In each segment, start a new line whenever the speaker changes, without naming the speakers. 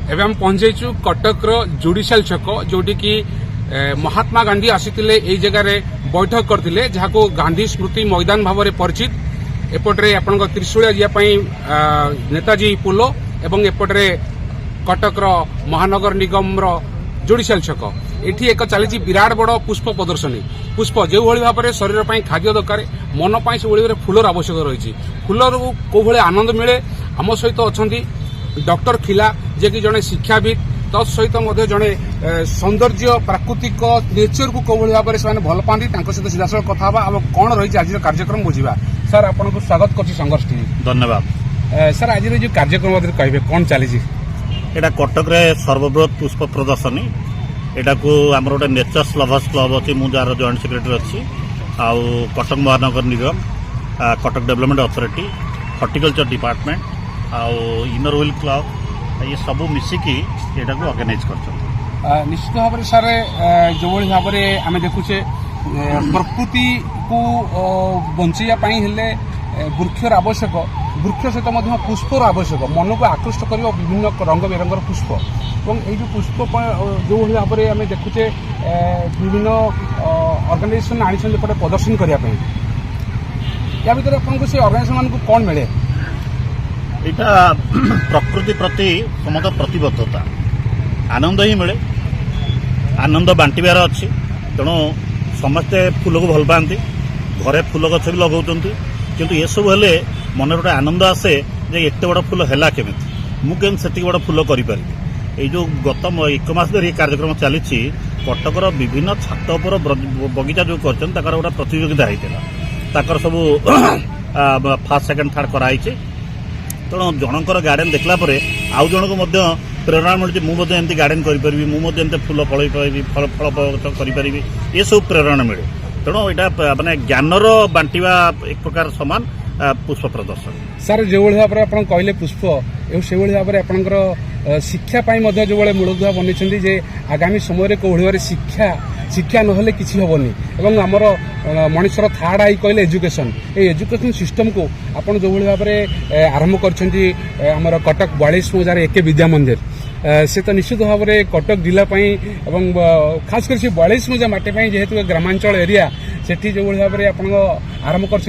एवं हम पहुंचु कटक जुडिशियल छक जोटी की महात्मा गांधी आसीथिले एई जगह रे बैठक करथिले जहाको गांधी स्मृति मैदान भाव में परिचित। एपटरे आपन त्रिशूलिया जियापाई नेताजी पोलो एवं एपटरे कटक महानगर निगम जुडिशियल छक एठी एक चली विराट बड़ पुष्प प्रदर्शनी। पुष्प जो भाव में शरीर पर खाद्य दरकार मन पाई से भाव फूलर आवश्यक रही। फूलर कौ भाई आनंद मिले आम सहित अच्छा डॉक्टर खिला जे कि जड़े शिक्षाविद तत्सहित जड़े सौंदर्य प्राकृतिक नेचर को कौ भाव में से भल पाती सहित सीधासल कथा अब कौन रही आज कार्यक्रम बुझा। सर आपको स्वागत कर संघर्ष टीवी।
धन्यवाद
सर आज जो कार्यक्रम कहे कौन चली
एटा कटक रे सर्वबृहत पुष्प प्रदर्शनी एटा को आमर गोटे नेचर्स लवर्स क्लब अच्छी मुझे जॉइंट सेक्रेटरी अच्छी आउ कटक महानगर निगम Cuttack development authority horticulture department आउ इनर व्हील क्लब ये सब मिसिकी एटा को ऑर्गेनाइज कर
निश्चित भाव में सर जो भाव में आम देखुचे प्रकृति को बचाई हेले वृक्षर आवश्यक वृक्ष सहित पुष्पर आवश्यक मन को आकृष्ट कर विभिन्न रंग बेरंगर पुष्प और ये पुष्प जो भाव में आम देखुचे विभिन्न ऑर्गेनाइजेशन आनी प्रदर्शन करने या भर आपको से ऑर्गेनाइजेशन मान कौन मिले
यहाँ प्रकृति प्रति समस्त प्रतिबद्धता आनंद ही मिले आनंद बांटार अच्छी तेणु समस्ते फूल को भल पाती घरे फूल गछ भी लगाउछन्ति किंतु ये सब हेले मन गोटे आनंद आसे जे एते बड़ फूल हैला केमिति मु केन सेति बड़ फूल करि पारि। ए जो गत एक मास धरि कार्यक्रम चली कटकर विभिन्न छात उपर बगीचा जो करछन ताकर गोटे प्रतियोगिता होइतिला ताकर सब फर्स्ट सेकंड थर्ड कराई तेणु जनकर गार्डन देखला परे आउ जन को मध्य प्रेरणा मिलुछि मु एमती गार्डन करि मु एमती फूल फल फल करि ये सब प्रेरणा मिले। तेणु यहाँ माने ज्ञानर बांटिवा एक प्रकार समान पुष्प प्रदर्शन।
सर जो भाव में आप कहले पुष्प से भाव में आपंकर शिक्षा जो भाई मूलदुआ बनई जे आगामी समय कौ भाव शिक्षा शिक्षा ना कि हेनी और आमर मनुष्यर थार्ड आई कहले एजुकेशन एजुकेशन सिस्टम को आप जो भाव में आरंभ कर कटक 42 मजार एके विद्या मंदिर से तो निश्चित भाव में कटक जिलापाई एवं खास कर 42 मजा माटी जेहेतु ग्रामांचल एरिया सेठी जो भाव में आप आरंभ कर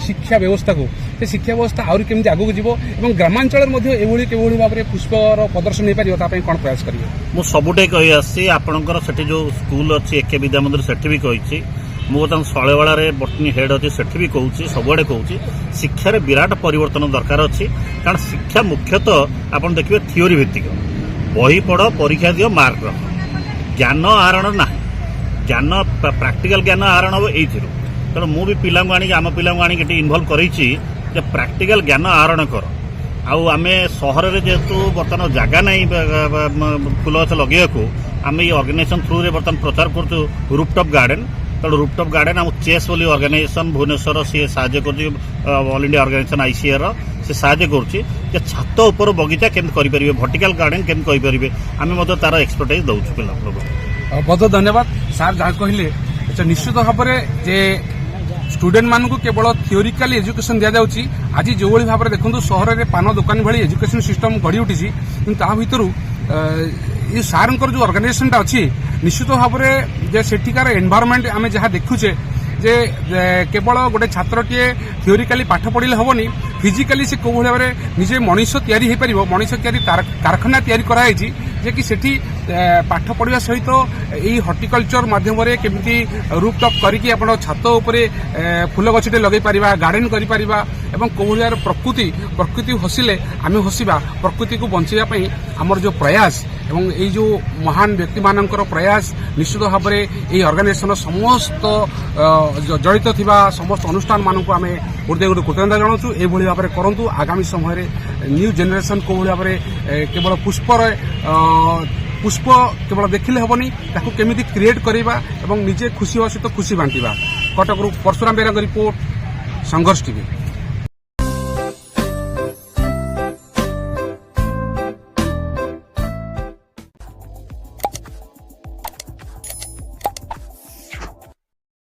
शिक्षा व्यवस्था को से शिक्षा व्यवस्था आहरी केमती आगू जीव और ग्रामांचल भाव में पुष्पर प्रदर्शन हो पार कौन प्रयास करेंगे
मुझे सबुटे कही आसी आपणकर से जो स्कूल अच्छी एके विद्या मंदिर सेठी भी कही मु बर्तमान शैलवाड़ा बटनी हेड अच्छी सेठी भी कहूँ सबुआड़े कहूँ शिक्षार विराट परिवर्तन दरकार अच्छी कारण शिक्षा मुख्यतः आप देखिए थियोरी भित्तिक बही पढ़ परीक्षा दियो मार्क रख ज्ञान आहरण ना ज्ञान प्राक्टिकल ज्ञान आहरण हम यही तेणु मुझे पिला आम पिला इनवल्व करी प्राक्टिकल ज्ञान आहरण कर आम सहर में जेहेतु बर्तमान जगह ना फूल गछ लगे आम ये ऑर्गेनाइजेशन थ्रू रे बर्तमान प्रचार कर रूफटॉप गार्डन तेणु रूफटॉप गार्डन आम चेस बोली ऑर्गेनाइजेशन भुवनेश्वर सी साहाଯ୍य कर ऑल इंडिया ऑर्गेनाइजेशन आईसीआर से साहाଯ୍य कर छात उपर बगीचा केमती करें वर्टिकल गार्डन केमती करें आम तार एक्सपर्टाइज दौचु पिला
बहुत बहुत धन्यवाद सर जहाँ कहले निश्चित भाव में जे स्टूडेंट मानू केवल थियोरिकल एजुकेशन दि जाऊँगी आज जो भाव में देखो सहर में पान दुकान भाई एजुकेशन सिस्टम गढ़ी उठी भितर ये सार जो ऑर्गेनाइजेशन अच्छी निश्चित भाव में जे सेठिकार एनवायरनमेंट आम जहाँ देखुचे जे केवल गोटे छात्र टे थियोरिकली पाठ पढ़ले हेनी फिजिकाली से कौ भाव में निजे मनीष तैयारी हो पार मनीष तैयारी कारखाना तैयारी कराई जे कि सेठी पाठ पढ़ा सहित यही हॉर्टिकल्चर माध्यम केमती रूफटॉप करके आप छात उपरे फूल गछटे लगे पारिबा गार्डन करि पारिबा एवं कौ भाव प्रकृति प्रकृति हसिले आम हसिबा प्रकृति को बचाई आमर जो प्रयास एवं ये जो महान व्यक्ति मानकर प्रयास निश्चित भाव में यही ऑर्गेनाइजेशन समस्त जड़ित थिबा समस्त अनुष्ठान मानक आम हृदय कृतज्ञता जनाऊँ ये भाव में करूँ आगामी समय न्यू जेनेरेशन कौ भाव में केवल पुष्प केवल देखिले हेनी ताकू केमिति क्रिएट करवा एवं निजे खुशी हो सहित खुशी बांटिबा। कटक परशुराम बेरा रिपोर्ट संघर्ष टीवी।